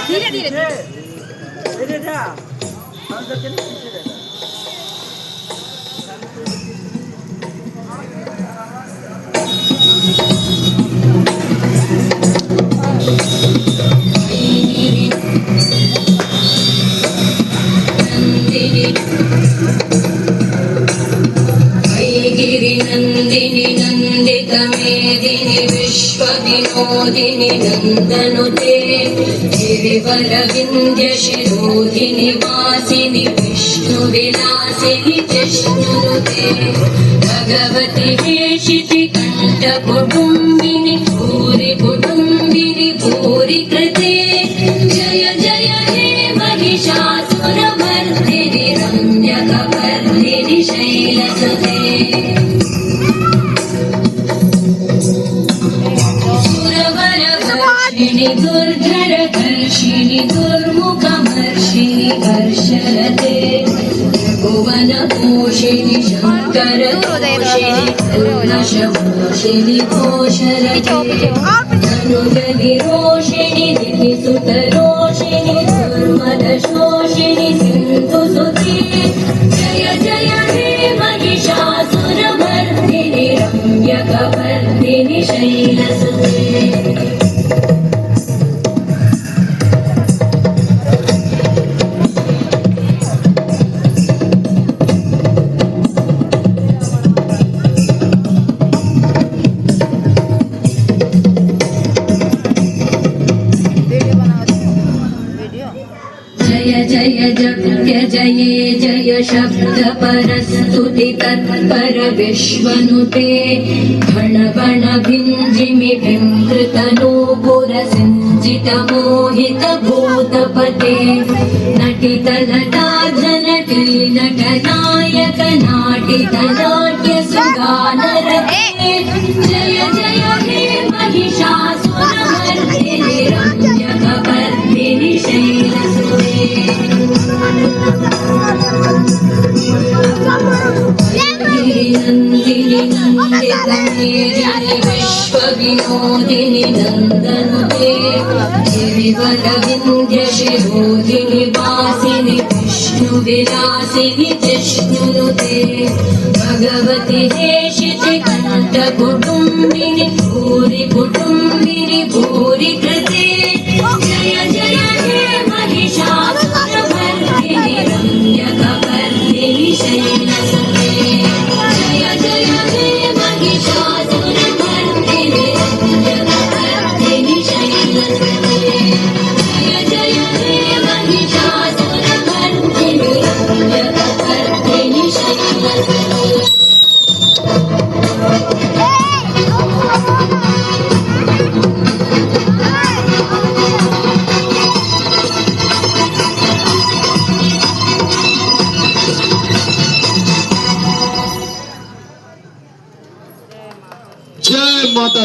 धीरे धीरे गिरिनन्दिनि नन्दितमेदिनि विश्वविनोदिनि नन्दनुते गिरिवरविन्द्यशिरोधिनि वासिनि विष्णुविलासिनि जिष्णुनुते भगवति हेशितिकण्ठकुटुम्बिनि भूरि कुटुम्बिनि भूरि कृते जय जय हे महिषासुरमर्दिनि रम्यकपर्दिनि शैलसुते सुरवरवर्षिणि दुर्धरधर्षिणि दुर्मुखमर्षिणि हर्षरते भुवनपोषिणि शङ्करतोषिणि कल्मषमोषिणि घोषरते तनुजनिरोषिणि दिविसुतरोषिणि दुर्मदशोषिणि सिन्धुसुते जय जय हे महिषासुरमर्दिनि रम्यकपर्दिनि शैलसुते जय जय जप्य जये जय शब्द परस्तुति तत्पर विश्वनुते घण गण भिञ्जिमि भिङ्कृतनूपुर सिञ्जित मोहित भूतपते नटित नटाधनटी नटनायक नाटित नाट्य सुगानरते जय जय हे महिषासुरमर्दिनि रम्यकपर्दिनि शैलसुते गिरिनन्दिनि नन्दितमेदिनि विश्वविनोदिनि नन्दनुते गिरिवरविन्द्यशिरोधिनि वासिनि विष्णुविलासिनि जिष्णुनुते भगवति हेशितिकण्ठकुटुम्बिनि भूरि कुटुम्बिनि भूरि कृते जय जय हे महिषासुरमर्दिनि रम्यकपर्दिनि शैलसुते जय जय हे महिषासुरमर्दिनि रम्यकपर्दिनि शैलसुते जय जय हे महिषासुरमर्दिनि रम्यकपर्दिनि शैलसुते जय माता।